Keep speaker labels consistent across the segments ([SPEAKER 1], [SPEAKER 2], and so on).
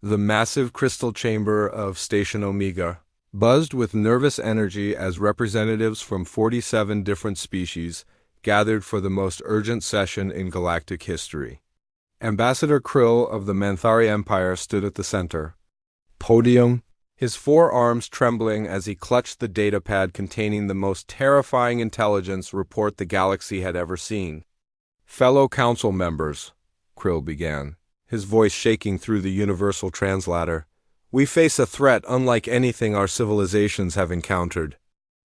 [SPEAKER 1] The massive crystal chamber of Station Omega buzzed with nervous energy as representatives from 47 different species gathered for the most urgent session in galactic history. Ambassador Krill of the Manthari Empire stood at the center. Podium, his forearms trembling as he clutched the datapad containing the most terrifying intelligence report the galaxy had ever seen. Fellow council members, Krill began, his voice shaking through the universal translator, we face a threat unlike anything our civilizations have encountered.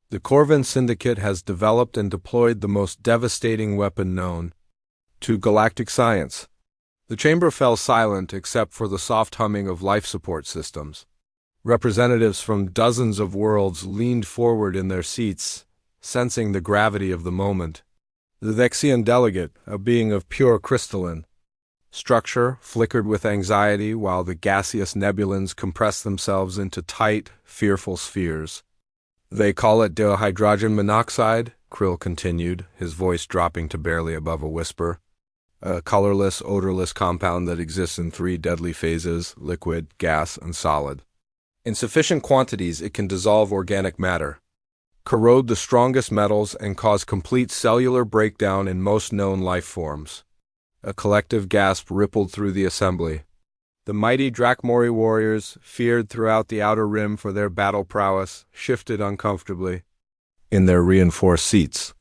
[SPEAKER 1] The Corvin Syndicate has developed and deployed the most devastating weapon known to galactic science. The chamber fell silent except for the soft humming of life support systems. Representatives from dozens of worlds leaned forward in their seats, sensing the gravity of the moment. The Vexian delegate, a being of pure crystalline structure, flickered with anxiety while the gaseous nebulons compressed themselves into tight, fearful spheres. They call it dihydrogen monoxide, Krill continued, his voice dropping to barely above a whisper. A colorless, odorless compound that exists in 3 deadly phases, liquid, gas, and solid. In sufficient quantities, it can dissolve organic matter, corrode the strongest metals, and cause complete cellular breakdown in most known life forms. A collective gasp rippled through the assembly. The mighty Drakmori warriors, feared throughout the outer rim for their battle prowess, shifted uncomfortably in their reinforced seats.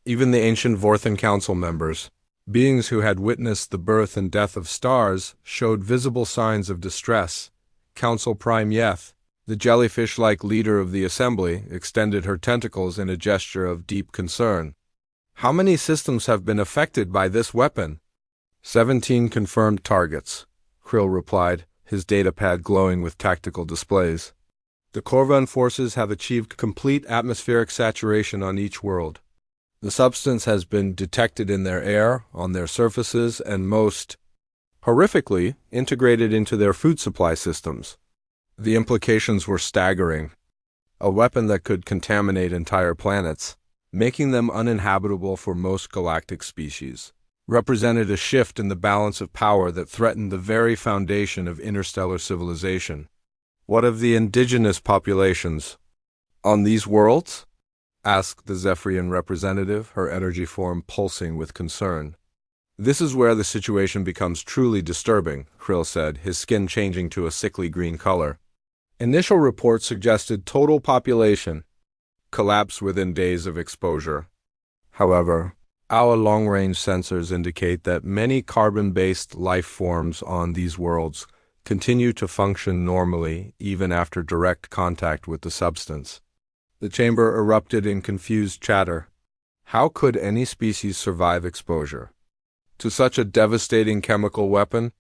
[SPEAKER 1] Even the ancient Vorthan Council members, beings who had witnessed the birth and death of stars, showed visible signs of distress. Council Prime Yeth, the jellyfish-like leader of the assembly, extended her tentacles in a gesture of deep concern. How many systems have been affected by this weapon? 17 confirmed targets, Krill replied, his datapad glowing with tactical displays. The Corvan forces have achieved complete atmospheric saturation on each world. The substance has been detected in their air, on their surfaces, and most horrifically integrated into their food supply systems. The implications were staggering. A weapon that could contaminate entire planets, making them uninhabitable for most galactic species, represented a shift in the balance of power that threatened the very foundation of interstellar civilization. What of the indigenous populations on these worlds? Asked the Zephyrian representative, her energy form pulsing with concern. This is where the situation becomes truly disturbing, Krill said, his skin changing to a sickly green color. Initial reports suggested total population collapse within days of exposure. However, our long-range sensors indicate that many carbon-based life forms on these worlds continue to function normally even after direct contact with the substance. The chamber erupted in confused chatter. How could any species survive exposure to such a devastating chemical weapon?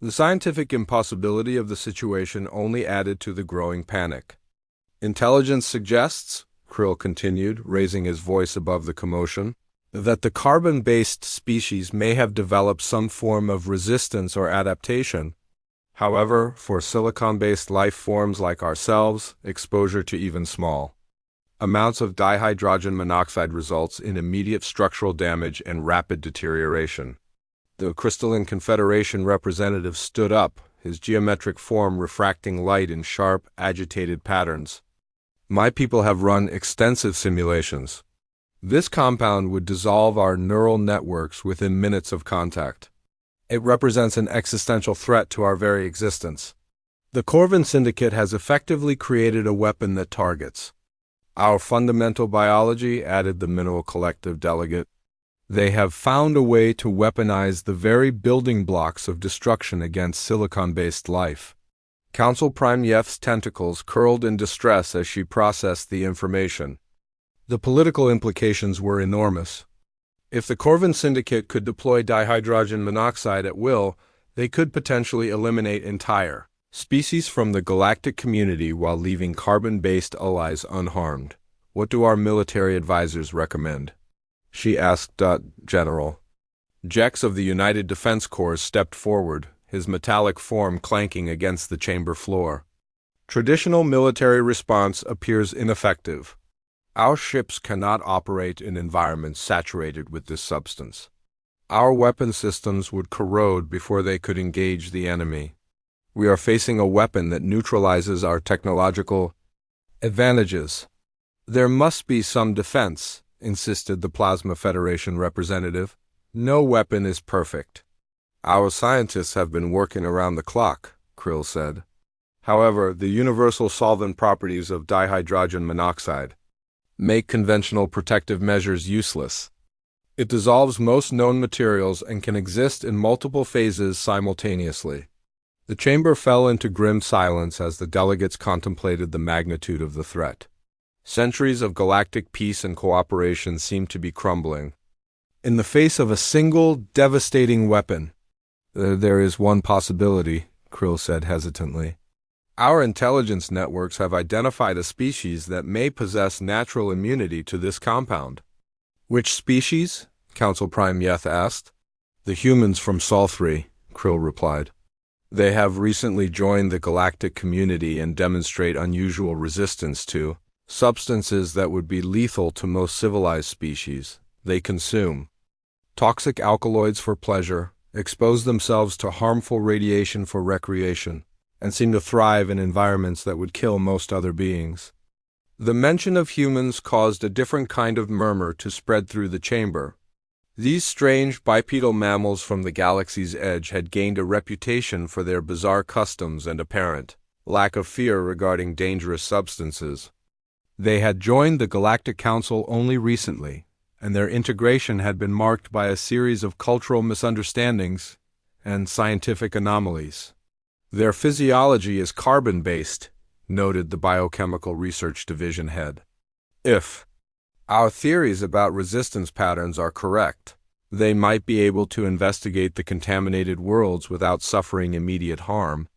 [SPEAKER 1] The scientific impossibility of the situation only added to the growing panic. Intelligence suggests, Krill continued, raising his voice above the commotion, that the carbon-based species may have developed some form of resistance or adaptation. However, for silicon-based life forms like ourselves, exposure to even small amounts of dihydrogen monoxide results in immediate structural damage and rapid deterioration. The Crystalline Confederation representative stood up, his geometric form refracting light in sharp, agitated patterns. My people have run extensive simulations. This compound would dissolve our neural networks within minutes of contact. It represents an existential threat to our very existence. The Corvin Syndicate has effectively created a weapon that targets our fundamental biology, added the Mineral Collective delegate. They have found a way to weaponize the very building blocks of destruction against silicon-based life. Council Prime Yeth's tentacles curled in distress as she processed the information. The political implications were enormous. If the Corvin Syndicate could deploy dihydrogen monoxide at will, they could potentially eliminate entire species from the galactic community while leaving carbon-based allies unharmed. What do our military advisors recommend? She asked. General Jex of the United Defense Corps stepped forward, his metallic form clanking against the chamber floor. Traditional military response appears ineffective. Our ships cannot operate in environments saturated with this substance. Our weapon systems would corrode before they could engage the enemy. We are facing a weapon that neutralizes our technological advantages. There must be some defense, insisted the Plasma Federation representative. No weapon is perfect. Our scientists have been working around the clock, Krill said. However, the universal solvent properties of dihydrogen monoxide make conventional protective measures useless. It dissolves most known materials and can exist in multiple phases simultaneously. The chamber fell into grim silence as the delegates contemplated the magnitude of the threat. Centuries of galactic peace and cooperation seemed to be crumbling. In the face of a single, devastating weapon, there is one possibility, Krill said hesitantly. Our intelligence networks have identified a species that may possess natural immunity to this compound. Which species? Council Prime Yeth asked. The humans from Sol 3, Krill replied. They have recently joined the galactic community and demonstrate unusual resistance to substances that would be lethal to most civilized species. They consume toxic alkaloids for pleasure, expose themselves to harmful radiation for recreation, and seem to thrive in environments that would kill most other beings. The mention of humans caused a different kind of murmur to spread through the chamber. These strange bipedal mammals from the galaxy's edge had gained a reputation for their bizarre customs and apparent lack of fear regarding dangerous substances. They had joined the Galactic Council only recently, and their integration had been marked by a series of cultural misunderstandings and scientific anomalies. Their physiology is carbon-based, noted the Biochemical Research Division head. If our theories about resistance patterns are correct, they might be able to investigate the contaminated worlds without suffering immediate harm.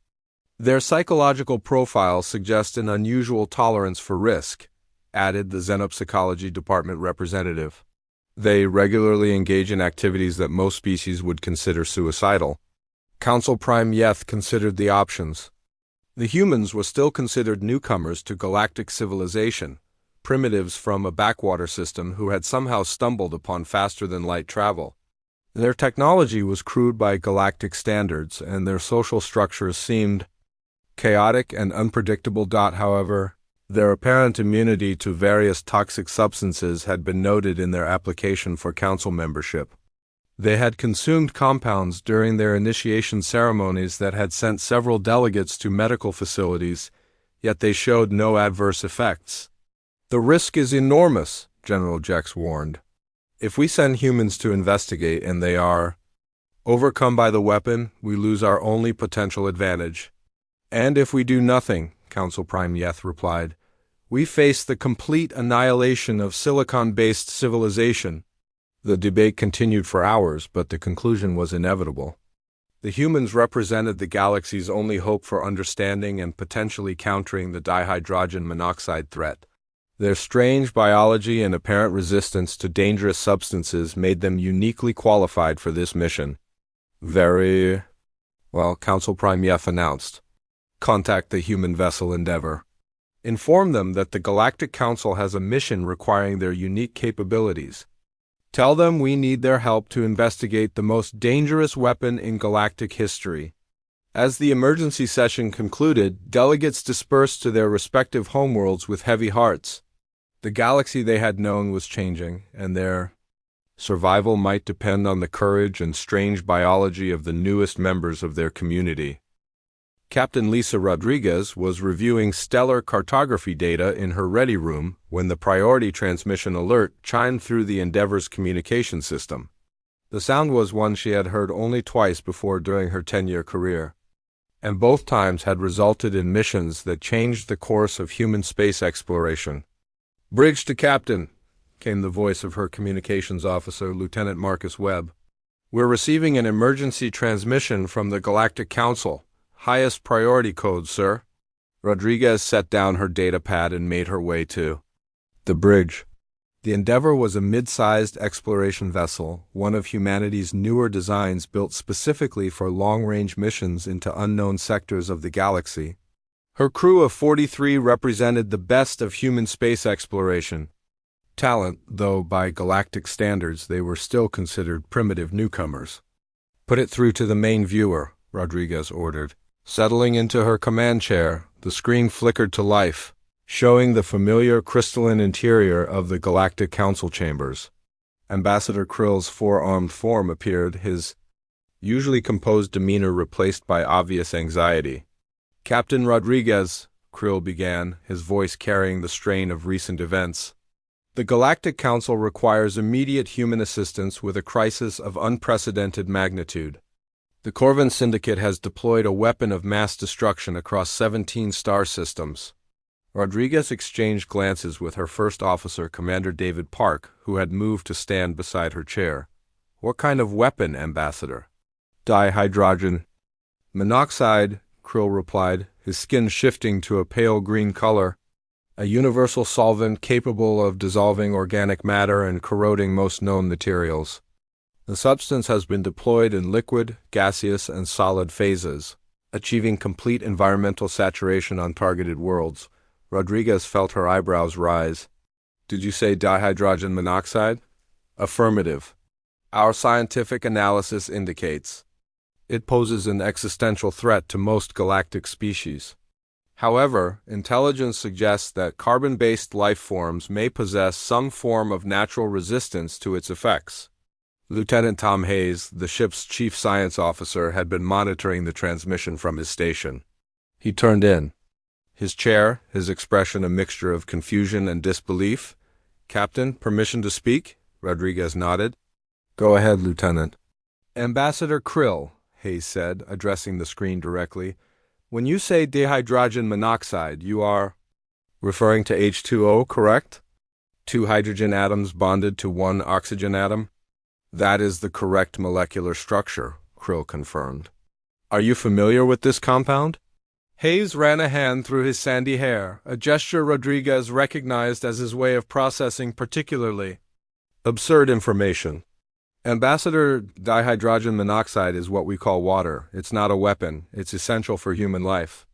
[SPEAKER 1] Their psychological profiles suggest an unusual tolerance for risk, added the Xenopsychology Department representative. They regularly engage in activities that most species would consider suicidal. Council Prime Yeth considered the options. The humans were still considered newcomers to galactic civilization, primitives from a backwater system who had somehow stumbled upon faster-than-light travel. Their technology was crude by galactic standards, and their social structures seemed chaotic and unpredictable. However, their apparent immunity to various toxic substances had been noted in their application for council membership. They had consumed compounds during their initiation ceremonies that had sent several delegates to medical facilities, yet they showed no adverse effects. The risk is enormous, General Jex warned. If we send humans to investigate and they are overcome by the weapon, we lose our only potential advantage. And if we do nothing, Council Prime Yeth replied, we face the complete annihilation of silicon-based civilization. The debate continued for hours, but the conclusion was inevitable. The humans represented the galaxy's only hope for understanding and potentially countering the dihydrogen monoxide threat. Their strange biology and apparent resistance to dangerous substances made them uniquely qualified for this mission. Very well, Council Prime Yeth announced. Contact the human vessel Endeavor. Inform them that the Galactic Council has a mission requiring their unique capabilities. Tell them we need their help to investigate the most dangerous weapon in galactic history. As the emergency session concluded, delegates dispersed to their respective homeworlds with heavy hearts. The galaxy they had known was changing, and their survival might depend on the courage and strange biology of the newest members of their community. Captain Lisa Rodriguez was reviewing stellar cartography data in her ready room when the priority transmission alert chimed through the Endeavor's communication system. The sound was one she had heard only twice before during her 10-year career, and both times had resulted in missions that changed the course of human space exploration. "Bridge to Captain," came the voice of her communications officer, Lieutenant Marcus Webb. "We're receiving an emergency transmission from the Galactic Council. Highest priority code, sir." Rodriguez set down her data pad and made her way to the bridge. The Endeavor was a mid-sized exploration vessel, one of humanity's newer designs built specifically for long-range missions into unknown sectors of the galaxy. Her crew of 43 represented the best of human space exploration. Talent, though by galactic standards they were still considered primitive newcomers. "Put it through to the main viewer," Rodriguez ordered. Settling into her command chair, the screen flickered to life, showing the familiar crystalline interior of the Galactic Council chambers. Ambassador Krill's four-armed form appeared, his usually composed demeanor replaced by obvious anxiety. "Captain Rodriguez," Krill began, his voice carrying the strain of recent events. "The Galactic Council requires immediate human assistance with a crisis of unprecedented magnitude. The Corvin Syndicate has deployed a weapon of mass destruction across 17 star systems." Rodriguez exchanged glances with her first officer, Commander David Park, who had moved to stand beside her chair. "What kind of weapon, Ambassador?" "Dihydrogen monoxide," Krill replied, his skin shifting to a pale green color. "A universal solvent capable of dissolving organic matter and corroding most known materials. The substance has been deployed in liquid, gaseous, and solid phases, achieving complete environmental saturation on targeted worlds." Rodriguez felt her eyebrows rise. "Did you say dihydrogen monoxide?" "Affirmative. Our scientific analysis indicates it poses an existential threat to most galactic species. However, intelligence suggests that carbon-based life forms may possess some form of natural resistance to its effects." Lieutenant Tom Hayes, the ship's chief science officer, had been monitoring the transmission from his station. He turned in his chair, his expression a mixture of confusion and disbelief. "Captain, permission to speak?" Rodriguez nodded. "Go ahead, Lieutenant." "Ambassador Krill," Hayes said, addressing the screen directly, "when you say dihydrogen monoxide, you are referring to H2O, correct? 2 hydrogen atoms bonded to 1 oxygen atom?" "That is the correct molecular structure," Krill confirmed. "Are you familiar with this compound?" Hayes ran a hand through his sandy hair, a gesture Rodriguez recognized as his way of processing particularly absurd information. "Ambassador, dihydrogen monoxide is what we call water. It's not a weapon. It's essential for human life."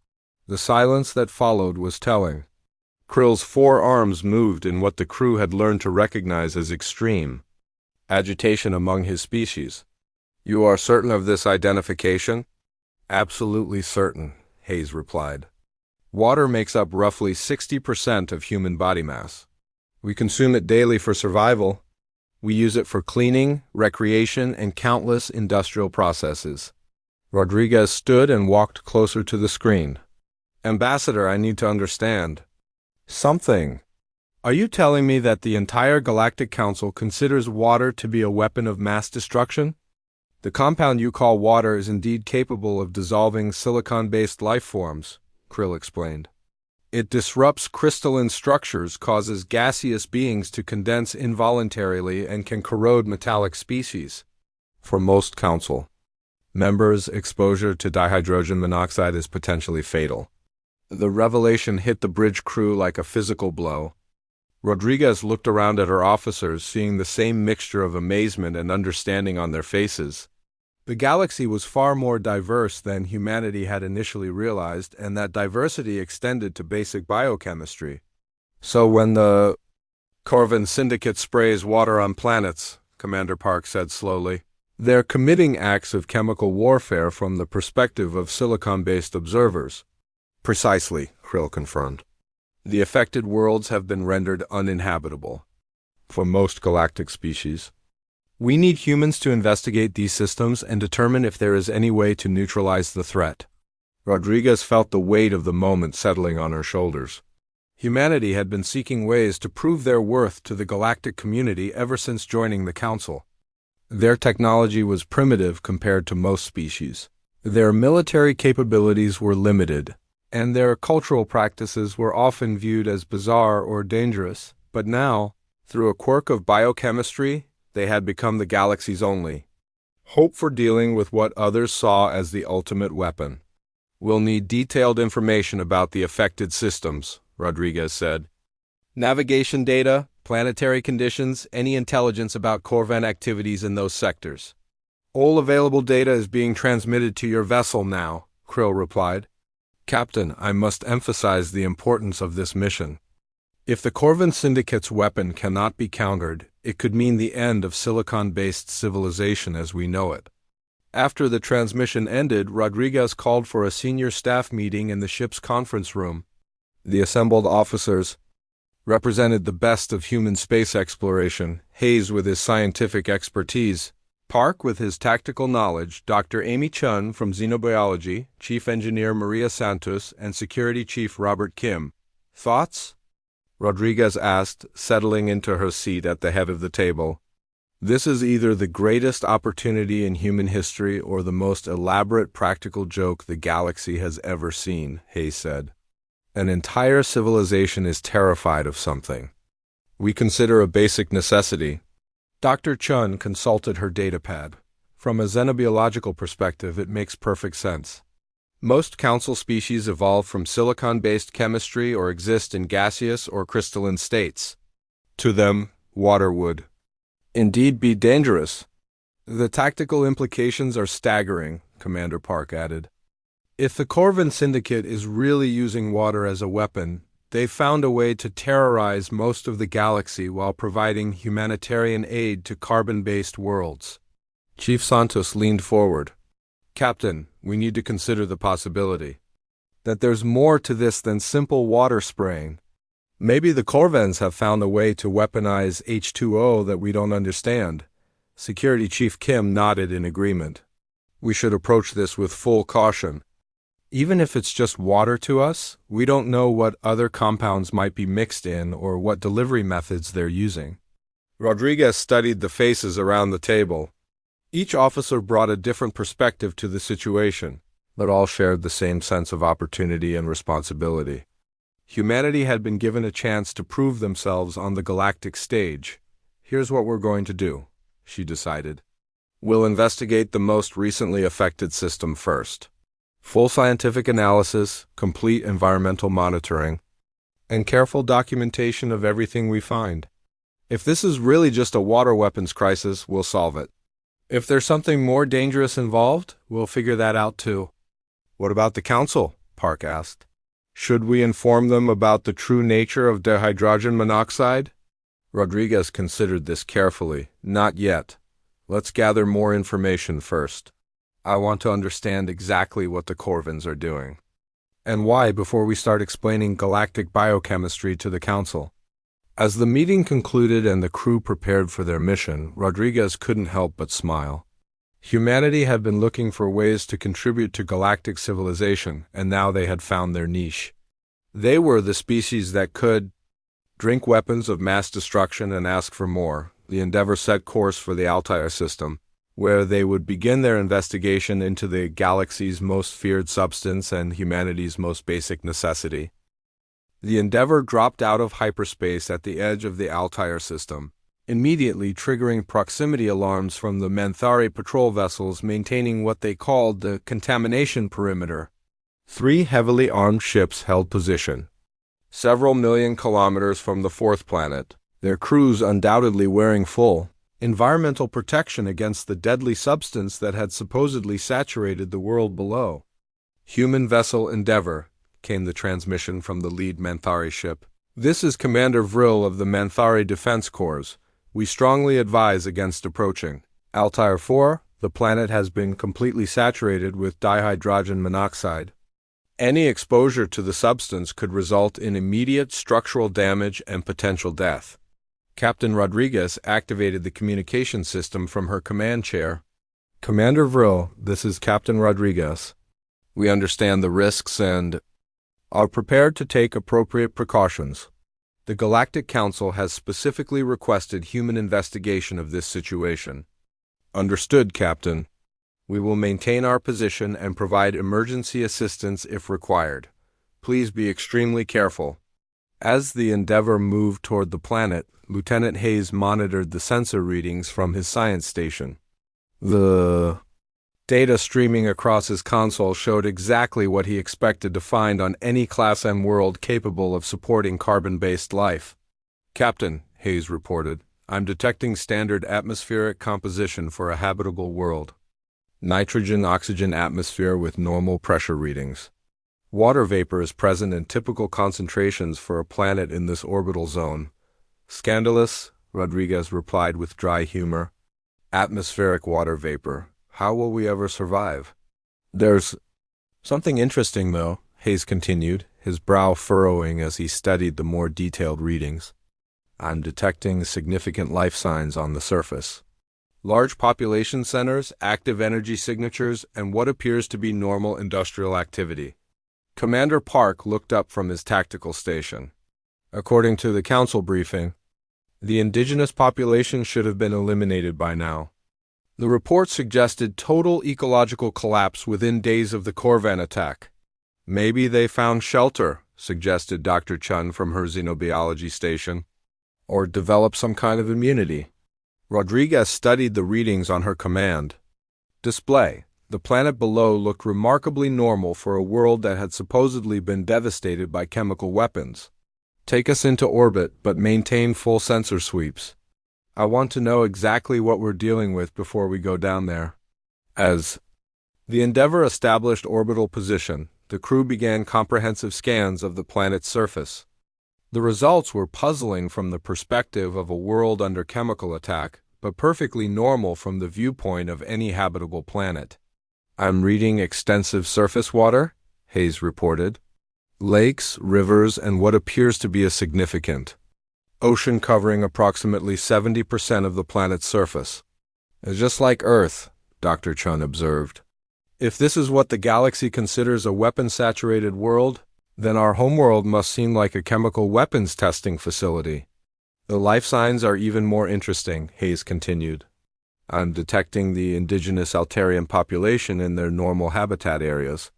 [SPEAKER 1] The silence that followed was telling. Krill's 4 arms moved in what the crew had learned to recognize as extreme agitation among his species. "You are certain of this identification?" "Absolutely certain," Hayes replied. "Water makes up roughly 60% of human body mass. We consume it daily for survival. We use it for cleaning, recreation, and countless industrial processes." Rodriguez stood and walked closer to the screen. "Ambassador, I need to understand something. Are you telling me that the entire Galactic Council considers water to be a weapon of mass destruction?" "The compound you call water is indeed capable of dissolving silicon-based life forms," Krill explained. "It disrupts crystalline structures, causes gaseous beings to condense involuntarily, and can corrode metallic species. For most Council members, exposure to dihydrogen monoxide is potentially fatal." The revelation hit the bridge crew like a physical blow. Rodriguez looked around at her officers, seeing the same mixture of amazement and understanding on their faces. The galaxy was far more diverse than humanity had initially realized, and that diversity extended to basic biochemistry. "So when the Corvin Syndicate sprays water on planets," Commander Park said slowly, "they're committing acts of chemical warfare from the perspective of silicon-based observers." "Precisely," Krill confirmed. "The affected worlds have been rendered uninhabitable for most galactic species. We need humans to investigate these systems and determine if there is any way to neutralize the threat." Rodriguez felt the weight of the moment settling on her shoulders. Humanity had been seeking ways to prove their worth to the galactic community ever since joining the Council. Their technology was primitive compared to most species. Their military capabilities were limited, and their cultural practices were often viewed as bizarre or dangerous. But now, through a quirk of biochemistry, they had become the galaxy's only hope for dealing with what others saw as the ultimate weapon. "We'll need detailed information about the affected systems," Rodriguez said. "Navigation data, planetary conditions, any intelligence about Corvan activities in those sectors." "All available data is being transmitted to your vessel now," Krill replied. "Captain, I must emphasize the importance of this mission. If the Corvin Syndicate's weapon cannot be countered, it could mean the end of silicon-based civilization as we know it." After the transmission ended, Rodriguez called for a senior staff meeting in the ship's conference room. The assembled officers represented the best of human space exploration, Hayes with his scientific expertise, Park with his tactical knowledge, Dr. Amy Chun from Xenobiology, Chief Engineer Maria Santos, and Security Chief Robert Kim. Thoughts? Rodriguez asked, settling into her seat at the head of the table. This is either the greatest opportunity in human history or the most elaborate practical joke the galaxy has ever seen, Hayes said. An entire civilization is terrified of something we consider a basic necessity. Dr. Chun consulted her datapad. From a xenobiological perspective, it makes perfect sense. Most council species evolve from silicon-based chemistry or exist in gaseous or crystalline states. To them, water would indeed be dangerous. The tactical implications are staggering, Commander Park added. If the Corvin Syndicate is really using water as a weapon, they've found a way to terrorize most of the galaxy while providing humanitarian aid to carbon-based worlds. Chief Santos leaned forward. Captain, we need to consider the possibility that there's more to this than simple water spraying. Maybe the Corvins have found a way to weaponize H2O that we don't understand. Security Chief Kim nodded in agreement. We should approach this with full caution. Even if it's just water to us, we don't know what other compounds might be mixed in or what delivery methods they're using. Rodriguez studied the faces around the table. Each officer brought a different perspective to the situation, but all shared the same sense of opportunity and responsibility. Humanity had been given a chance to prove themselves on the galactic stage. Here's what we're going to do, she decided. We'll investigate the most recently affected system first. Full scientific analysis, complete environmental monitoring, and careful documentation of everything we find. If this is really just a water weapons crisis, we'll solve it. If there's something more dangerous involved, we'll figure that out too. What about the Council? Park asked. Should we inform them about the true nature of dihydrogen monoxide? Rodriguez considered this carefully. Not yet. Let's gather more information first. I want to understand exactly what the Corvins are doing, and why before we start explaining galactic biochemistry to the Council. As the meeting concluded and the crew prepared for their mission, Rodriguez couldn't help but smile. Humanity had been looking for ways to contribute to galactic civilization, and now they had found their niche. They were the species that could drink weapons of mass destruction and ask for more. The Endeavour set course for the Altair system, where they would begin their investigation into the galaxy's most feared substance and humanity's most basic necessity. The Endeavour dropped out of hyperspace at the edge of the Altair system, immediately triggering proximity alarms from the Manthari patrol vessels maintaining what they called the contamination perimeter. 3 heavily armed ships held position, several million kilometers from the 4th planet, their crews undoubtedly wearing full environmental protection against the deadly substance that had supposedly saturated the world below. Human vessel Endeavour, came the transmission from the lead Manthari ship. This is Commander Vril of the Manthari Defense Corps. We strongly advise against approaching. Altair 4, the planet has been completely saturated with dihydrogen monoxide. Any exposure to the substance could result in immediate structural damage and potential death. Captain Rodriguez activated the communication system from her command chair. Commander Vril, this is Captain Rodriguez. We understand the risks and are prepared to take appropriate precautions. The Galactic Council has specifically requested human investigation of this situation. Understood, Captain. We will maintain our position and provide emergency assistance if required. Please be extremely careful. As the Endeavour moved toward the planet, Lieutenant Hayes monitored the sensor readings from his science station. The data streaming across his console showed exactly what he expected to find on any Class M world capable of supporting carbon-based life. Captain, Hayes reported, I'm detecting standard atmospheric composition for a habitable world. Nitrogen-oxygen atmosphere with normal pressure readings. Water vapor is present in typical concentrations for a planet in this orbital zone. Scandalous, Rodriguez replied with dry humor. Atmospheric water vapor. How will we ever survive? There's something interesting, though, Hayes continued, his brow furrowing as he studied the more detailed readings. I'm detecting significant life signs on the surface. Large population centers, active energy signatures, and what appears to be normal industrial activity. Commander Park looked up from his tactical station. According to the council briefing, the indigenous population should have been eliminated by now. The report suggested total ecological collapse within days of the Corvan attack. Maybe they found shelter, suggested Dr. Chun from her xenobiology station, or developed some kind of immunity. Rodriguez studied the readings on her command display. The planet below looked remarkably normal for a world that had supposedly been devastated by chemical weapons. Take us into orbit, but maintain full sensor sweeps. I want to know exactly what we're dealing with before we go down there. As the Endeavour established orbital position, the crew began comprehensive scans of the planet's surface. The results were puzzling from the perspective of a world under chemical attack, but perfectly normal from the viewpoint of any habitable planet. I'm reading extensive surface water, Hayes reported. Lakes, rivers, and what appears to be a significant ocean covering approximately 70% of the planet's surface. It's just like Earth, Dr. Chun observed. If this is what the galaxy considers a weapon-saturated world, then our homeworld must seem like a chemical weapons testing facility. The life signs are even more interesting, Hayes continued. I'm detecting the indigenous Altarian population in their normal habitat areas.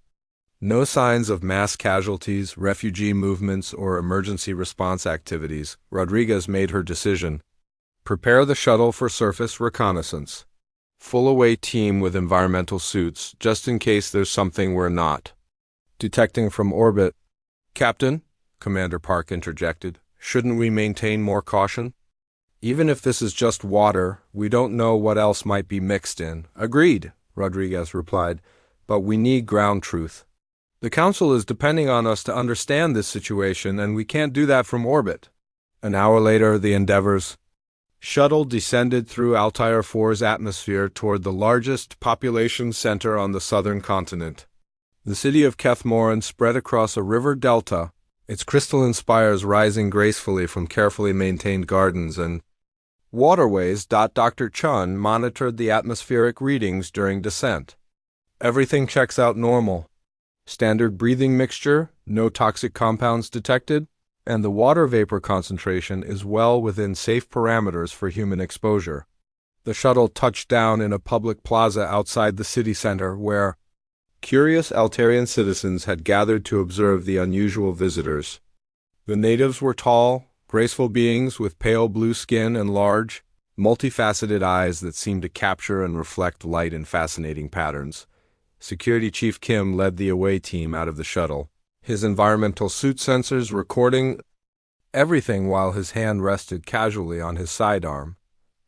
[SPEAKER 1] No signs of mass casualties, refugee movements, or emergency response activities. Rodriguez made her decision. Prepare the shuttle for surface reconnaissance. Full away team with environmental suits, just in case there's something we're not detecting from orbit. Captain, Commander Park interjected, shouldn't we maintain more caution? Even if this is just water, we don't know what else might be mixed in. Agreed, Rodriguez replied, but we need ground truth. The Council is depending on us to understand this situation, and we can't do that from orbit. An hour later, the Endeavour's shuttle descended through Altair 4's atmosphere toward the largest population center on the southern continent. The city of Kethmoran spread across a river delta, its crystalline spires rising gracefully from carefully maintained gardens and waterways. Dr. Chun monitored the atmospheric readings during descent. Everything checks out normal. Standard breathing mixture, no toxic compounds detected, and the water vapor concentration is well within safe parameters for human exposure. The shuttle touched down in a public plaza outside the city center where curious Altarian citizens had gathered to observe the unusual visitors. The natives were tall, graceful beings with pale blue skin and large, multifaceted eyes that seemed to capture and reflect light in fascinating patterns. Security Chief Kim led the away team out of the shuttle, his environmental suit sensors recording everything while his hand rested casually on his sidearm.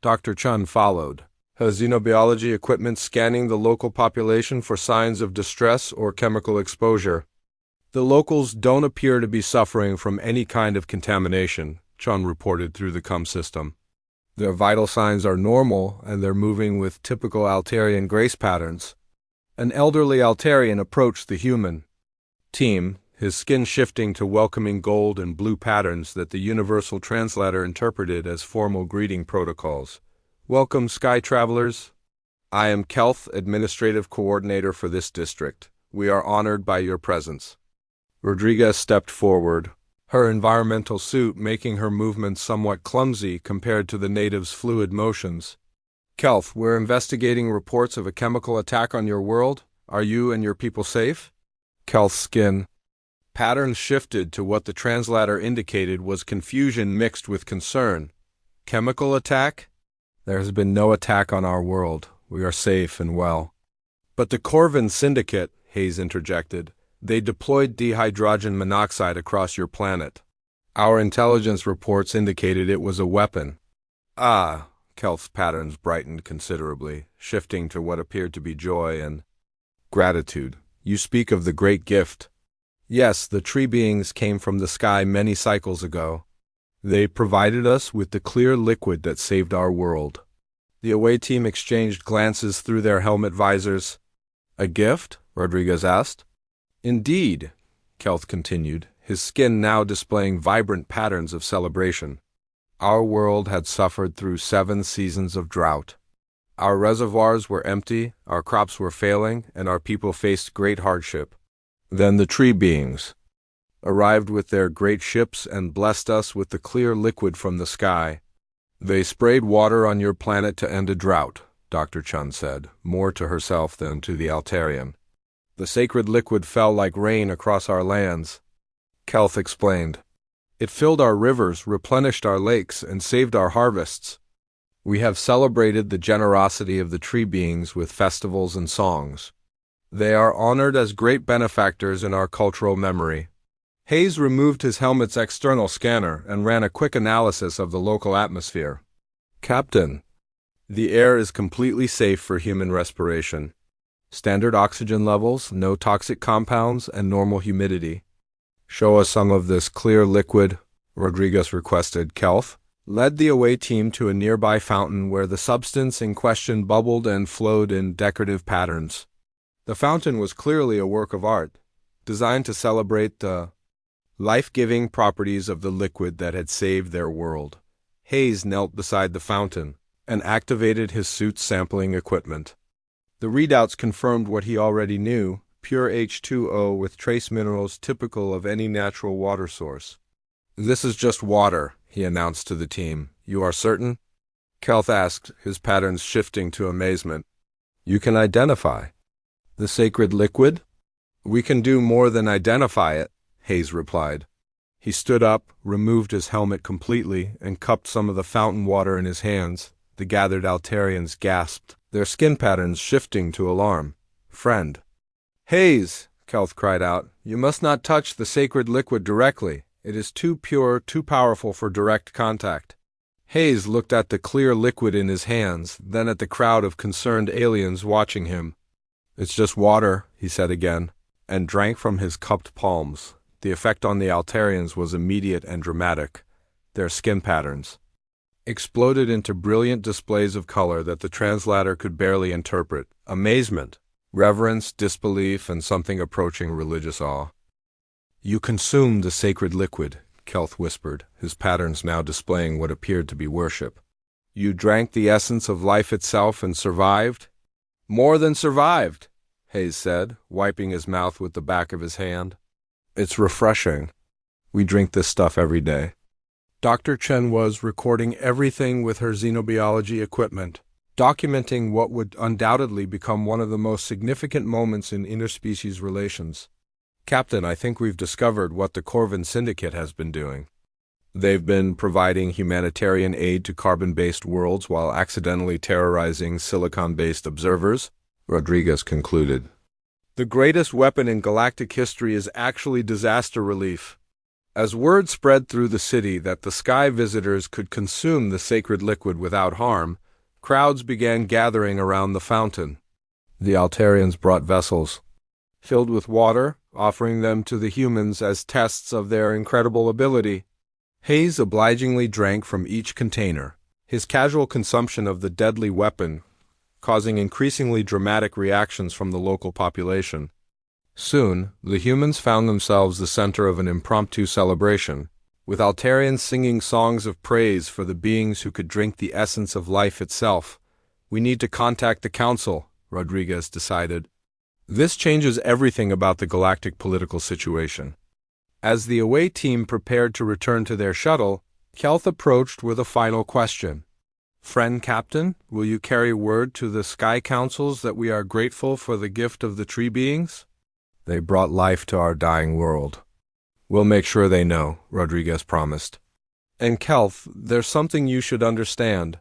[SPEAKER 1] Dr. Chun followed, her xenobiology equipment scanning the local population for signs of distress or chemical exposure. The locals don't appear to be suffering from any kind of contamination, Chun reported through the COM system. Their vital signs are normal, and they're moving with typical Altarian grace patterns. An elderly Altarian approached the human team, his skin shifting to welcoming gold and blue patterns that the Universal Translator interpreted as formal greeting protocols. Welcome, Sky Travelers. I am Kelth, Administrative Coordinator for this district. We are honored by your presence. Rodriguez stepped forward, her environmental suit making her movements somewhat clumsy compared to the natives' fluid motions. Kelth, we're investigating reports of a chemical attack on your world. Are you and your people safe? Kelth's skin patterns shifted to what the translator indicated was confusion mixed with concern. Chemical attack? There has been no attack on our world. We are safe and well. But the Corvan Syndicate, Hayes interjected, they deployed dihydrogen monoxide across your planet. Our intelligence reports indicated it was a weapon. Ah, Kelth's patterns brightened considerably, shifting to what appeared to be joy and gratitude. You speak of the great gift. Yes, the tree beings came from the sky many cycles ago. They provided us with the clear liquid that saved our world. The away team exchanged glances through their helmet visors. A gift? Rodriguez asked. Indeed, Kelth continued, his skin now displaying vibrant patterns of celebration. Our world had suffered through 7 seasons of drought. Our reservoirs were empty, our crops were failing, and our people faced great hardship. Then the tree beings arrived with their great ships and blessed us with the clear liquid from the sky. They sprayed water on your planet to end a drought, Dr. Chun said, more to herself than to the Altarian. The sacred liquid fell like rain across our lands, Kelth explained. It filled our rivers, replenished our lakes, and saved our harvests. We have celebrated the generosity of the tree beings with festivals and songs. They are honored as great benefactors in our cultural memory. Hayes removed his helmet's external scanner and ran a quick analysis of the local atmosphere. Captain, the air is completely safe for human respiration. Standard oxygen levels, no toxic compounds, and normal humidity. Show us some of this clear liquid, Rodriguez requested. Kelth led the away team to a nearby fountain where the substance in question bubbled and flowed in decorative patterns. The fountain was clearly a work of art, designed to celebrate the life-giving properties of the liquid that had saved their world. Hayes knelt beside the fountain and activated his suit's sampling equipment. The readouts confirmed what he already knew, pure H2O with trace minerals typical of any natural water source. This is just water, he announced to the team. You are certain? Kelth asked, his patterns shifting to amazement. You can identify the sacred liquid? We can do more than identify it, Hayes replied. He stood up, removed his helmet completely, and cupped some of the fountain water in his hands. The gathered Altarians gasped, their skin patterns shifting to alarm. Friend. Hayes, Kelth cried out, you must not touch the sacred liquid directly. It is too pure, too powerful for direct contact. Hayes looked at the clear liquid in his hands, then at the crowd of concerned aliens watching him. It's just water, he said again, and drank from his cupped palms. The effect on the Altarians was immediate and dramatic. Their skin patterns exploded into brilliant displays of color that the translator could barely interpret. Amazement, reverence, disbelief, and something approaching religious awe. You consumed the sacred liquid, Kelth whispered, his patterns now displaying what appeared to be worship. You drank the essence of life itself and survived? More than survived, Hayes said, wiping his mouth with the back of his hand. It's refreshing. We drink this stuff every day. Dr. Chen was recording everything with her xenobiology equipment, documenting what would undoubtedly become one of the most significant moments in interspecies relations. Captain, I think we've discovered what the Corvin Syndicate has been doing. They've been providing humanitarian aid to carbon-based worlds while accidentally terrorizing silicon-based observers, Rodriguez concluded. The greatest weapon in galactic history is actually disaster relief. As word spread through the city that the sky visitors could consume the sacred liquid without harm, crowds began gathering around the fountain. The Altarians brought vessels filled with water, offering them to the humans as tests of their incredible ability. Hayes obligingly drank from each container, his casual consumption of the deadly weapon causing increasingly dramatic reactions from the local population. Soon, the humans found themselves the center of an impromptu celebration, with Altarians singing songs of praise for the beings who could drink the essence of life itself. We need to contact the Council, Rodriguez decided. This changes everything about the galactic political situation. As the away team prepared to return to their shuttle, Kelth approached with a final question. Friend Captain, will you carry word to the Sky Councils that we are grateful for the gift of the tree beings? They brought life to our dying world. We'll make sure they know, Rodriguez promised. And Kelth, there's something you should understand.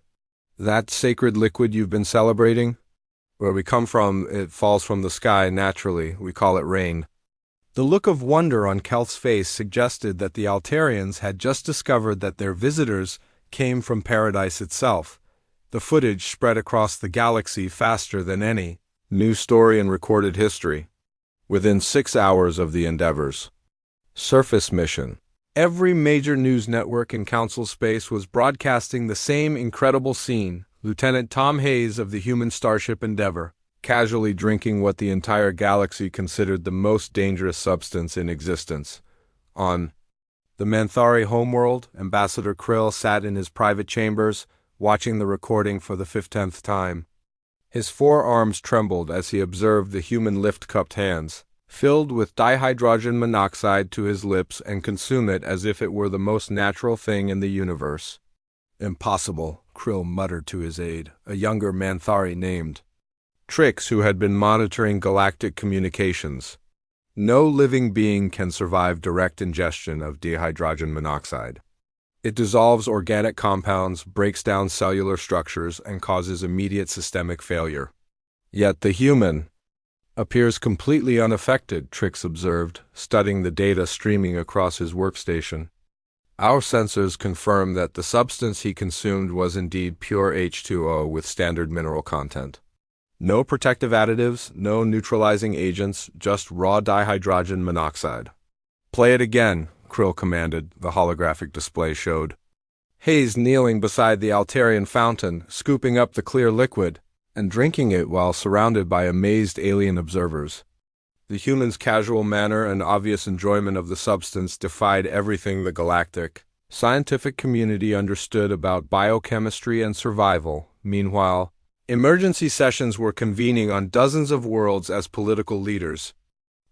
[SPEAKER 1] That sacred liquid you've been celebrating? Where we come from, it falls from the sky naturally. We call it rain. The look of wonder on Kelth's face suggested that the Altarians had just discovered that their visitors came from paradise itself. The footage spread across the galaxy faster than any news story in recorded history. Within 6 hours of the Endeavor's surface mission, every major news network in Council space was broadcasting the same incredible scene. Lieutenant Tom Hayes of the human starship Endeavour, casually drinking what the entire galaxy considered the most dangerous substance in existence. On the Manthari homeworld, Ambassador Krill sat in his private chambers, watching the recording for the 15th time. His forearms trembled as he observed the human lift-cupped hands, filled with dihydrogen monoxide to his lips and consume it as if it were the most natural thing in the universe. "Impossible," Krill muttered to his aide, a younger Manthari named Trix, who had been monitoring galactic communications. "No living being can survive direct ingestion of dihydrogen monoxide. It dissolves organic compounds, breaks down cellular structures, and causes immediate systemic failure. Yet the human appears completely unaffected," Trix observed, studying the data streaming across his workstation. "Our sensors confirm that the substance he consumed was indeed pure H2O with standard mineral content. No protective additives, no neutralizing agents, just raw dihydrogen monoxide." "Play it again," Krill commanded, the holographic display showed. Hayes kneeling beside the Altarian fountain, scooping up the clear liquid, and drinking it while surrounded by amazed alien observers. The human's casual manner and obvious enjoyment of the substance defied everything the galactic scientific community understood about biochemistry and survival. Meanwhile, emergency sessions were convening on dozens of worlds as political leaders,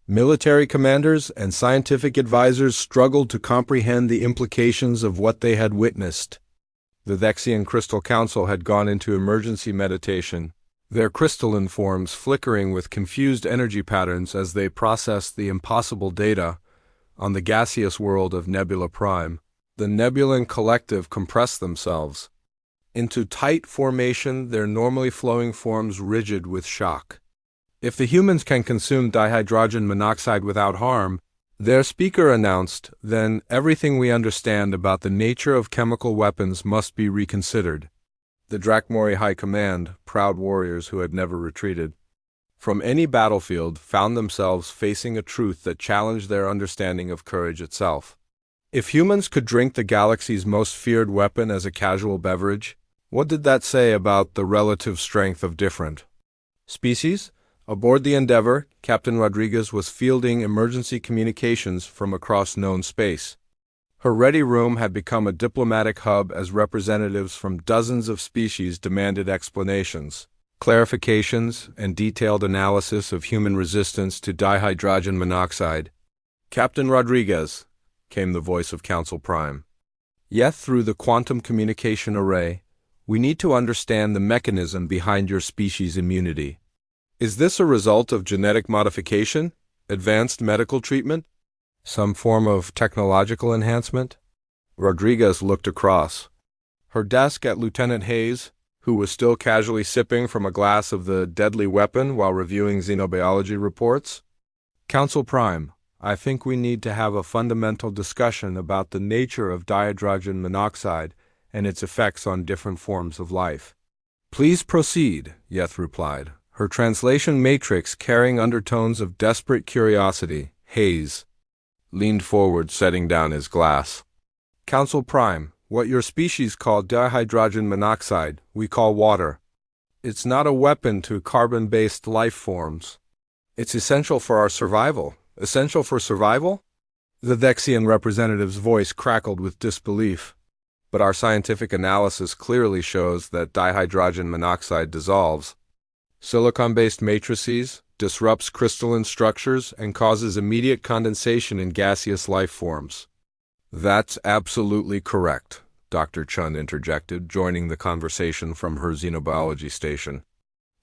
[SPEAKER 1] military commanders, and scientific advisors struggled to comprehend the implications of what they had witnessed. The Vexian Crystal Council had gone into emergency meditation, their crystalline forms flickering with confused energy patterns as they processed the impossible data on the gaseous world of Nebula Prime. The Nebulan Collective compressed themselves into tight formation, their normally flowing forms rigid with shock. "If the humans can consume dihydrogen monoxide without harm," their speaker announced, "then everything we understand about the nature of chemical weapons must be reconsidered." The Drakmori High Command, proud warriors who had never retreated from any battlefield, found themselves facing a truth that challenged their understanding of courage itself. If humans could drink the galaxy's most feared weapon as a casual beverage, what did that say about the relative strength of different species? Aboard the Endeavour, Captain Rodriguez was fielding emergency communications from across known space. Her ready room had become a diplomatic hub as representatives from dozens of species demanded explanations, clarifications, and detailed analysis of human resistance to dihydrogen monoxide. "Captain Rodriguez," came the voice of Council Prime. "Yet through the quantum communication array, we need to understand the mechanism behind your species' immunity. Is this a result of genetic modification, advanced medical treatment, some form of technological enhancement?" Rodriguez looked across her desk at Lieutenant Hayes, who was still casually sipping from a glass of the deadly weapon while reviewing xenobiology reports. "Council Prime, I think we need to have a fundamental discussion about the nature of dihydrogen monoxide and its effects on different forms of life." "Please proceed," Yeth replied, her translation matrix carrying undertones of desperate curiosity. Hayes leaned forward, setting down his glass. "Council Prime, what your species call dihydrogen monoxide, we call water. It's not a weapon to carbon-based life forms. It's essential for our survival." "Essential for survival?" The Vexian representative's voice crackled with disbelief. "But our scientific analysis clearly shows that dihydrogen monoxide dissolves silicon-based matrices, disrupts crystalline structures, and causes immediate condensation in gaseous life forms." "That's absolutely correct," Dr. Chun interjected, joining the conversation from her xenobiology station.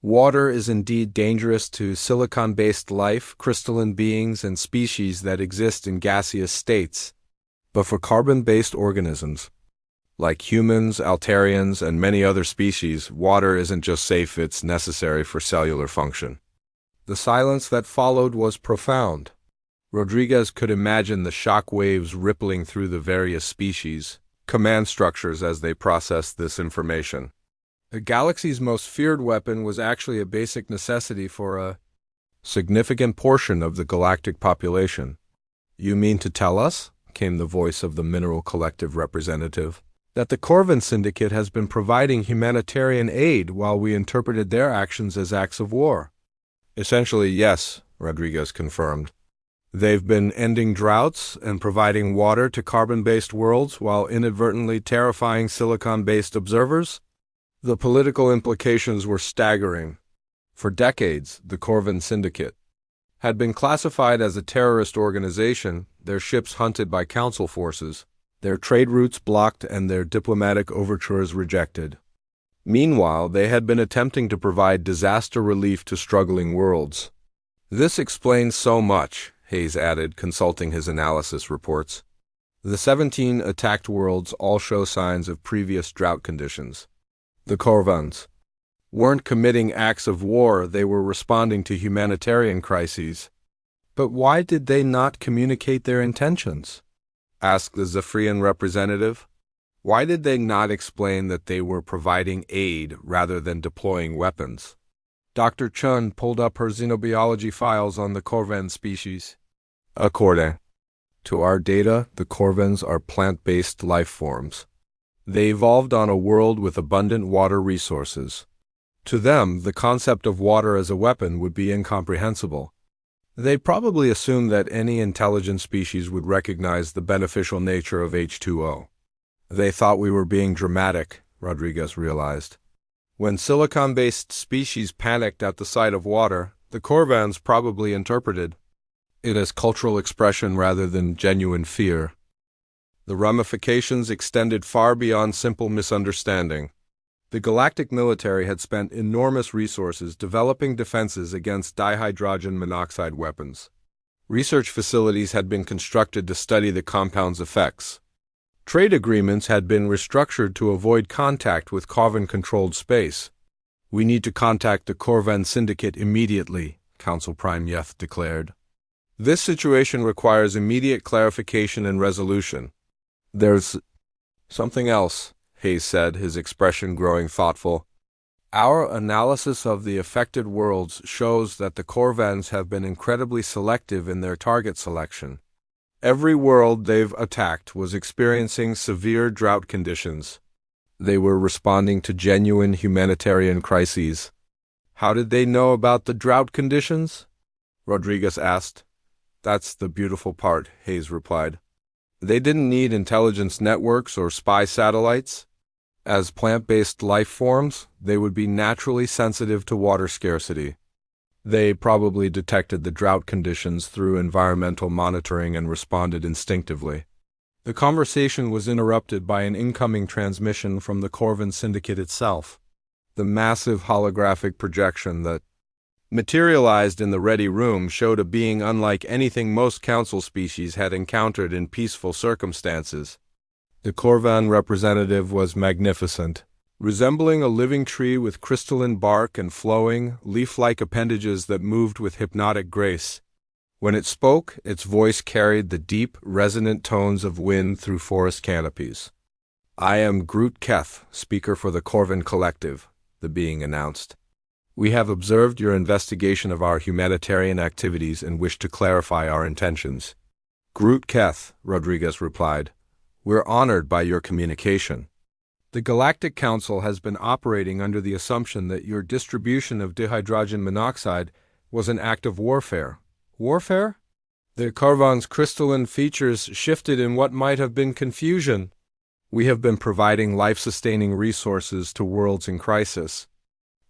[SPEAKER 1] "Water is indeed dangerous to silicon-based life, crystalline beings, and species that exist in gaseous states. But for carbon-based organisms, like humans, Altarians, and many other species, water isn't just safe, it's necessary for cellular function." The silence that followed was profound. Rodriguez could imagine the shock waves rippling through the various species' command structures as they processed this information. The galaxy's most feared weapon was actually a basic necessity for a significant portion of the galactic population. "You mean to tell us?" came the voice of the Mineral Collective representative. That the Corvin Syndicate has been providing humanitarian aid while we interpreted their actions as acts of war. Essentially, yes, Rodriguez confirmed. They've been ending droughts and providing water to carbon-based worlds while inadvertently terrifying silicon-based observers. The political implications were staggering. For decades, the Corvin Syndicate had been classified as a terrorist organization, their ships hunted by Council forces, their trade routes blocked, and their diplomatic overtures rejected. Meanwhile, they had been attempting to provide disaster relief to struggling worlds. This explains so much, Hayes added, consulting his analysis reports. The 17 attacked worlds all show signs of previous drought conditions. The Corvans weren't committing acts of war, they were responding to humanitarian crises. But why did they not communicate their intentions? Asked the Zephyrian representative. Why did they not explain that they were providing aid rather than deploying weapons? Dr. Chun pulled up her xenobiology files on the Corvan species. According to our data, the Corvans are plant-based life forms. They evolved on a world with abundant water resources. To them, the concept of water as a weapon would be incomprehensible. They probably assumed that any intelligent species would recognize the beneficial nature of H2O. They thought we were being dramatic, Rodriguez realized. When silicon-based species panicked at the sight of water, the Corvans probably interpreted it as cultural expression rather than genuine fear. The ramifications extended far beyond simple misunderstanding. The galactic military had spent enormous resources developing defenses against dihydrogen monoxide weapons. Research facilities had been constructed to study the compound's effects. Trade agreements had been restructured to avoid contact with Corvan-controlled space. We need to contact the Corvan Syndicate immediately, Council Prime Yeth declared. This situation requires immediate clarification and resolution. There's something else, Hayes said, his expression growing thoughtful. Our analysis of the affected worlds shows that the Corvans have been incredibly selective in their target selection. Every world they've attacked was experiencing severe drought conditions. They were responding to genuine humanitarian crises. How did they know about the drought conditions? Rodriguez asked. That's the beautiful part, Hayes replied. They didn't need intelligence networks or spy satellites. As plant-based life forms, they would be naturally sensitive to water scarcity. They probably detected the drought conditions through environmental monitoring and responded instinctively. The conversation was interrupted by an incoming transmission from the Corvan Syndicate itself. The massive holographic projection that materialized in the ready room showed a being unlike anything most council species had encountered in peaceful circumstances. The Corvan representative was magnificent, resembling a living tree with crystalline bark and flowing, leaf-like appendages that moved with hypnotic grace. When it spoke, its voice carried the deep, resonant tones of wind through forest canopies. I am Groot Keth, speaker for the Corvan Collective, the being announced. We have observed your investigation of our humanitarian activities and wish to clarify our intentions. Groot Keth, Rodriguez replied. We're honored by your communication. The Galactic Council has been operating under the assumption that your distribution of dihydrogen monoxide was an act of warfare. Warfare? The Corvan's crystalline features shifted in what might have been confusion. We have been providing life-sustaining resources to worlds in crisis.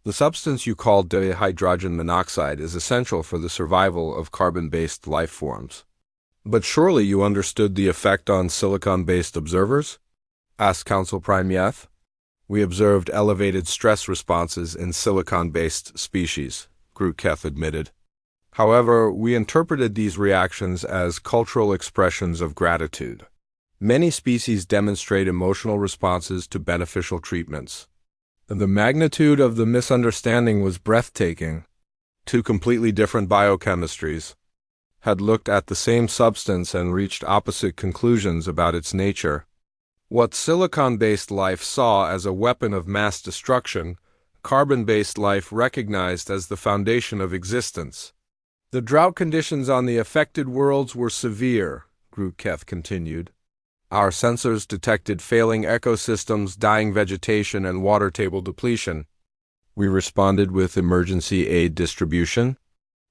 [SPEAKER 1] The substance you call dihydrogen monoxide is essential for the survival of carbon-based life forms. But surely you understood the effect on silicon-based observers? Asked Council Prime Yeth. We observed elevated stress responses in silicon-based species, Groot Keth admitted. However, we interpreted these reactions as cultural expressions of gratitude. Many species demonstrate emotional responses to beneficial treatments. The magnitude of the misunderstanding was breathtaking. Two completely different biochemistries had looked at the same substance and reached opposite conclusions about its nature. What silicon-based life saw as a weapon of mass destruction, carbon-based life recognized as the foundation of existence. The drought conditions on the affected worlds were severe, Groot Keth continued. Our sensors detected failing ecosystems, dying vegetation, and water table depletion. We responded with emergency aid distribution.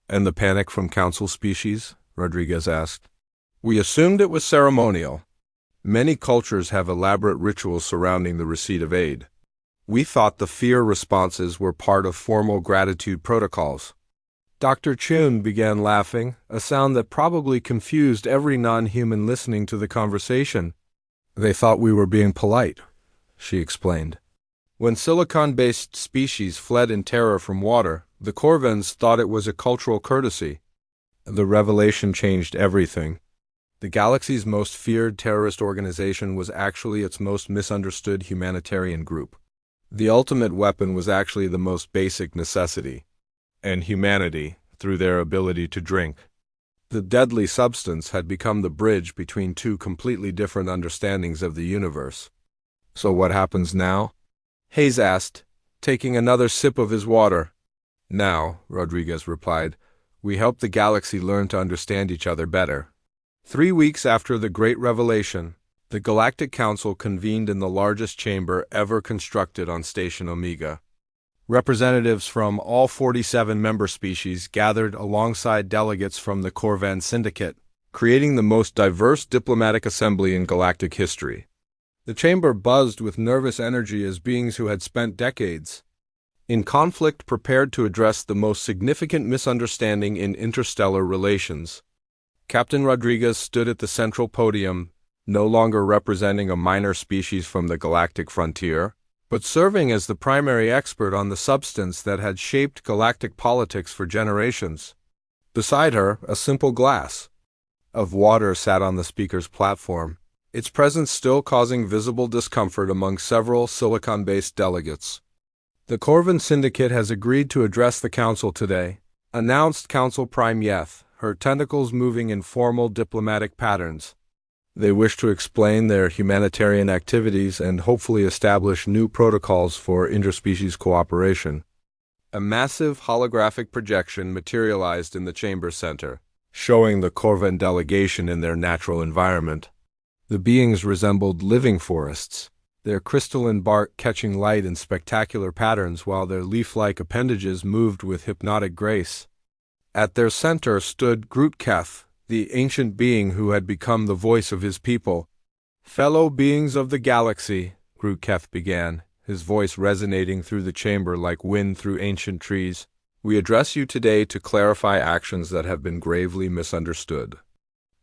[SPEAKER 1] And the panic from council species? Rodriguez asked. We assumed it was ceremonial. Many cultures have elaborate rituals surrounding the receipt of aid. We thought the fear responses were part of formal gratitude protocols. Dr. Chun began laughing, a sound that probably confused every non-human listening to the conversation. They thought we were being polite, she explained. When silicon-based species fled in terror from water, the Corvans thought it was a cultural courtesy. The revelation changed everything. The galaxy's most feared terrorist organization was actually its most misunderstood humanitarian group. The ultimate weapon was actually the most basic necessity, and humanity, through their ability to drink. The deadly substance had become the bridge between two completely different understandings of the universe. So what happens now? Hayes asked, taking another sip of his water. Now, Rodriguez replied, we help the galaxy learn to understand each other better. 3 weeks after the Great Revelation, the Galactic Council convened in the largest chamber ever constructed on Station Omega. Representatives from all 47 member species gathered alongside delegates from the Corvan Syndicate, creating the most diverse diplomatic assembly in galactic history. The chamber buzzed with nervous energy as beings who had spent decades in conflict prepared to address the most significant misunderstanding in interstellar relations. Captain Rodriguez stood at the central podium, no longer representing a minor species from the galactic frontier, but serving as the primary expert on the substance that had shaped galactic politics for generations. Beside her, a simple glass of water sat on the speaker's platform, its presence still causing visible discomfort among several silicon-based delegates. The Corvan Syndicate has agreed to address the Council today, announced Council Prime Yeth, her tentacles moving in formal diplomatic patterns. They wish to explain their humanitarian activities and hopefully establish new protocols for interspecies cooperation. A massive holographic projection materialized in the chamber center, showing the Corvan delegation in their natural environment. The beings resembled living forests, their crystalline bark catching light in spectacular patterns while their leaf-like appendages moved with hypnotic grace. At their center stood Groot-Keth, the ancient being who had become the voice of his people. Fellow beings of the galaxy, Groot-Keth began, his voice resonating through the chamber like wind through ancient trees. We address you today to clarify actions that have been gravely misunderstood.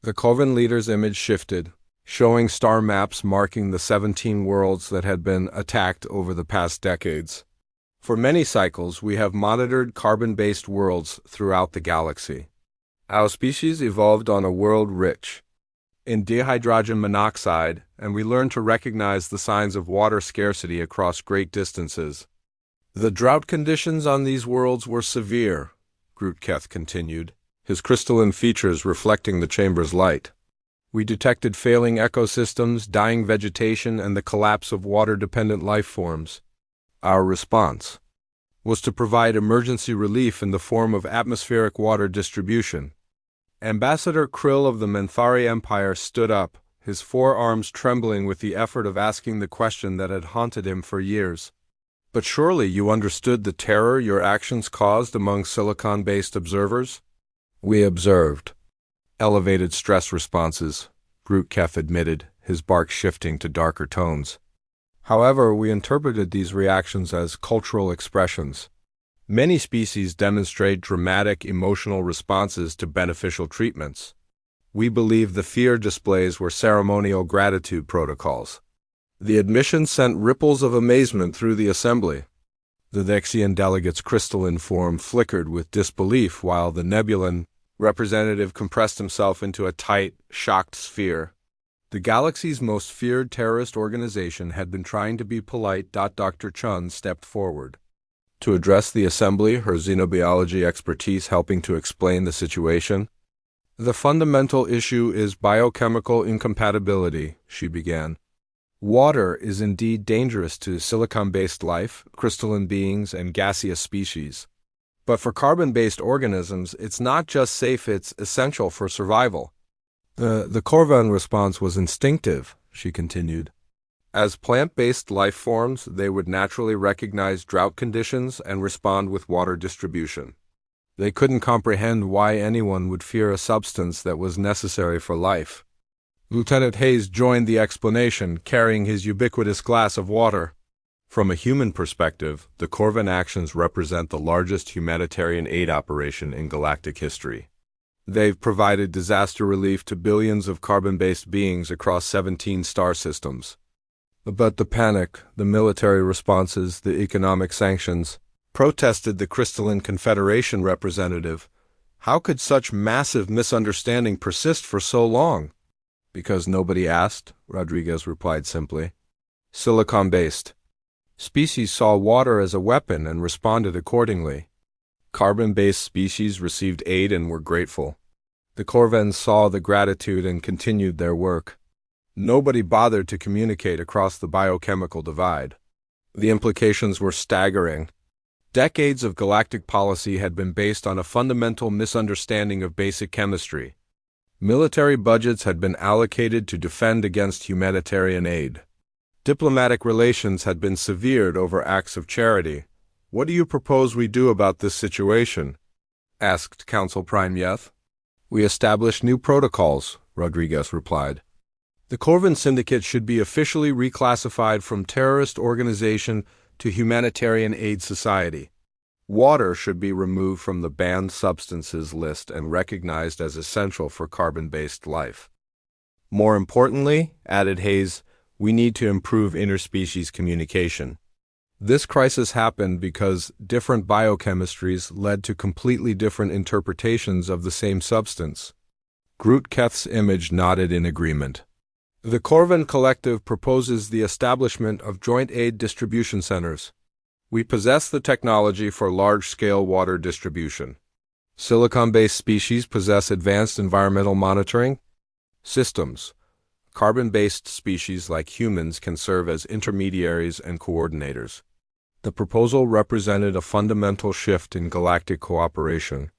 [SPEAKER 1] The Corvan leader's image shifted, showing star maps marking the 17 worlds that had been attacked over the past decades. For many cycles, we have monitored carbon-based worlds throughout the galaxy. Our species evolved on a world rich in dihydrogen monoxide, and we learned to recognize the signs of water scarcity across great distances. The drought conditions on these worlds were severe, Groot-Keth continued, his crystalline features reflecting the chamber's light. We detected failing ecosystems, dying vegetation, and the collapse of water-dependent life forms. Our response was to provide emergency relief in the form of atmospheric water distribution. Ambassador Krill of the Menthari Empire stood up, his forearms trembling with the effort of asking the question that had haunted him for years. But surely you understood the terror your actions caused among silicon-based observers? We observed elevated stress responses, Groot-Keth admitted, his bark shifting to darker tones. However, we interpreted these reactions as cultural expressions. Many species demonstrate dramatic emotional responses to beneficial treatments. We believe the fear displays were ceremonial gratitude protocols. The admission sent ripples of amazement through the assembly. The Vexian delegate's crystalline form flickered with disbelief while the Nebulan representative compressed himself into a tight, shocked sphere. The galaxy's most feared terrorist organization had been trying to be polite. Dr. Chun stepped forward to address the assembly, her xenobiology expertise helping to explain the situation. The fundamental issue is biochemical incompatibility, she began. Water is indeed dangerous to silicon-based life, crystalline beings, and gaseous species. But for carbon-based organisms, it's not just safe, it's essential for survival. The Corvan response was instinctive, she continued. As plant-based life forms, they would naturally recognize drought conditions and respond with water distribution. They couldn't comprehend why anyone would fear a substance that was necessary for life. Lieutenant Hayes joined the explanation, carrying his ubiquitous glass of water. From a human perspective, the Corvan actions represent the largest humanitarian aid operation in galactic history. They've provided disaster relief to billions of carbon-based beings across 17 star systems. But the panic, the military responses, the economic sanctions, protested the Crystalline Confederation representative. How could such massive misunderstanding persist for so long? Because nobody asked, Rodriguez replied simply. Silicon-based species saw water as a weapon and responded accordingly. Carbon-based species received aid and were grateful. The Corvans saw the gratitude and continued their work. Nobody bothered to communicate across the biochemical divide. The implications were staggering. Decades of galactic policy had been based on a fundamental misunderstanding of basic chemistry. Military budgets had been allocated to defend against humanitarian aid. Diplomatic relations had been severed over acts of charity. "What do you propose we do about this situation?" asked Council Prime Yeth. "We establish new protocols," Rodriguez replied. The Corvan Syndicate should be officially reclassified from terrorist organization to humanitarian aid society. Water should be removed from the banned substances list and recognized as essential for carbon-based life. More importantly, added Hayes, we need to improve interspecies communication. This crisis happened because different biochemistries led to completely different interpretations of the same substance. Groot Keth's image nodded in agreement. The Corvan Collective proposes the establishment of joint aid distribution centers. We possess the technology for large-scale water distribution. Silicon-based species possess advanced environmental monitoring systems. Carbon-based species like humans can serve as intermediaries and coordinators. The proposal represented a fundamental shift in galactic cooperation.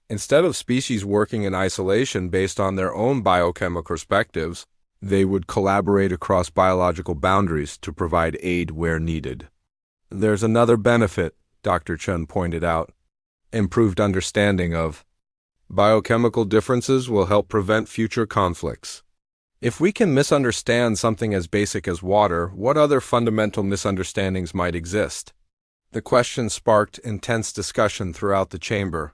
[SPEAKER 1] Instead of species working in isolation based on their own biochemical perspectives, they would collaborate across biological boundaries to provide aid where needed. There's another benefit, Dr. Chen pointed out. Improved understanding of biochemical differences will help prevent future conflicts. If we can misunderstand something as basic as water, what other fundamental misunderstandings might exist? The question sparked intense discussion throughout the chamber.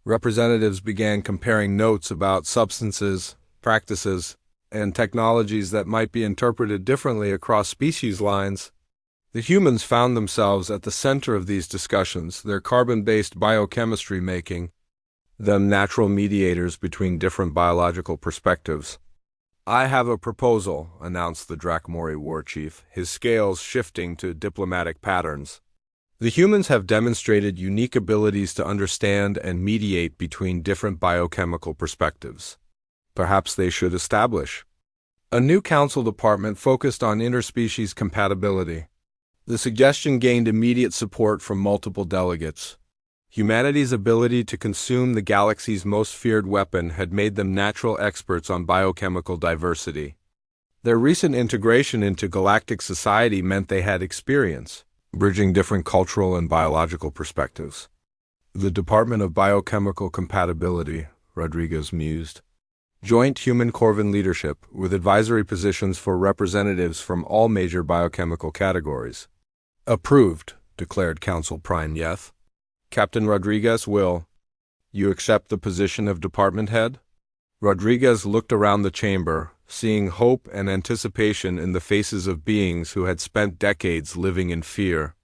[SPEAKER 1] Representatives began comparing notes about substances, practices, and technologies that might be interpreted differently across species lines. The humans found themselves at the center of these discussions, their carbon-based biochemistry making them natural mediators between different biological perspectives. "I have a proposal," announced the Drakmori war chief, his scales shifting to diplomatic patterns. "The humans have demonstrated unique abilities to understand and mediate between different biochemical perspectives. Perhaps they should establish a new council department focused on interspecies compatibility." The suggestion gained immediate support from multiple delegates. Humanity's ability to consume the galaxy's most feared weapon had made them natural experts on biochemical diversity. Their recent integration into galactic society meant they had experience, bridging different cultural and biological perspectives. "The Department of Biochemical Compatibility," Rodriguez mused. "Joint human-Corvan leadership, with advisory positions for representatives from all major biochemical categories." "Approved," declared Council Prime Yeth. "Captain Rodriguez will you accept the position of department head?" Rodriguez looked around the chamber, seeing hope and anticipation in the faces of beings who had spent decades living in fear.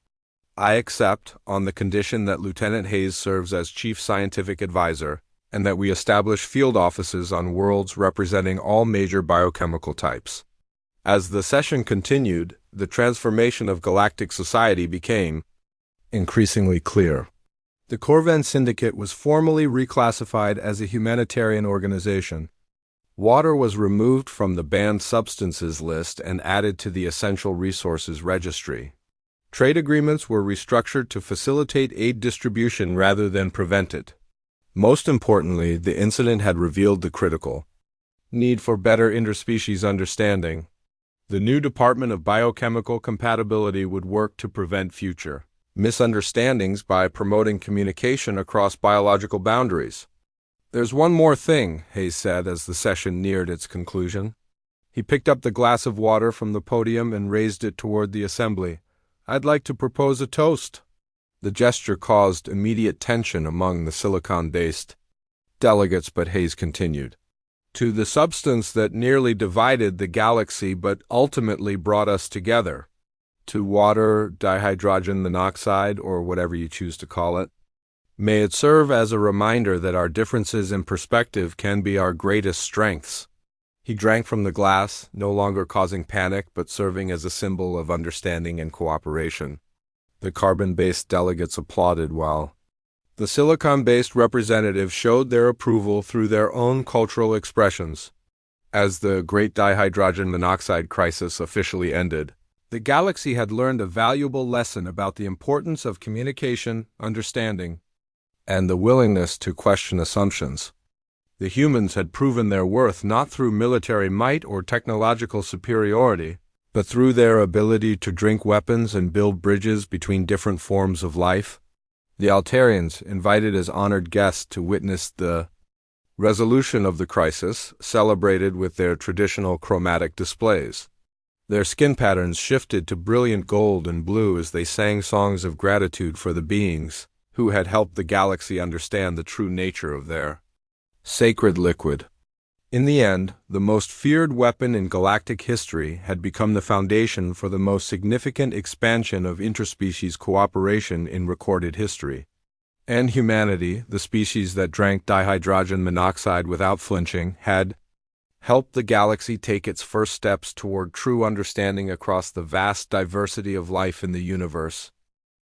[SPEAKER 1] "I accept, on the condition that Lieutenant Hayes serves as Chief Scientific Advisor, and that we establish field offices on worlds representing all major biochemical types." As the session continued, the transformation of galactic society became increasingly clear. The Corvan Syndicate was formally reclassified as a humanitarian organization. Water was removed from the banned substances list and added to the Essential Resources Registry. Trade agreements were restructured to facilitate aid distribution rather than prevent it. Most importantly, the incident had revealed the critical need for better interspecies understanding. The new Department of Biochemical Compatibility would work to prevent future misunderstandings by promoting communication across biological boundaries. "There's one more thing," Hayes said as the session neared its conclusion. He picked up the glass of water from the podium and raised it toward the assembly. "I'd like to propose a toast." The gesture caused immediate tension among the silicon-based delegates, but Hayes continued. "To the substance that nearly divided the galaxy but ultimately brought us together. To water, dihydrogen monoxide, or whatever you choose to call it. May it serve as a reminder that our differences in perspective can be our greatest strengths." He drank from the glass, no longer causing panic but serving as a symbol of understanding and cooperation. The carbon-based delegates applauded while the silicon-based representatives showed their approval through their own cultural expressions. As the Great Dihydrogen Monoxide Crisis officially ended, the galaxy had learned a valuable lesson about the importance of communication, understanding, and the willingness to question assumptions. The humans had proven their worth not through military might or technological superiority, but through their ability to drink weapons and build bridges between different forms of life. The Altarians, invited as honored guests to witness the resolution of the crisis, celebrated with their traditional chromatic displays. Their skin patterns shifted to brilliant gold and blue as they sang songs of gratitude for the beings who had helped the galaxy understand the true nature of their sacred liquid. In the end, the most feared weapon in galactic history had become the foundation for the most significant expansion of interspecies cooperation in recorded history. And humanity, the species that drank dihydrogen monoxide without flinching, had helped the galaxy take its first steps toward true understanding across the vast diversity of life in the universe.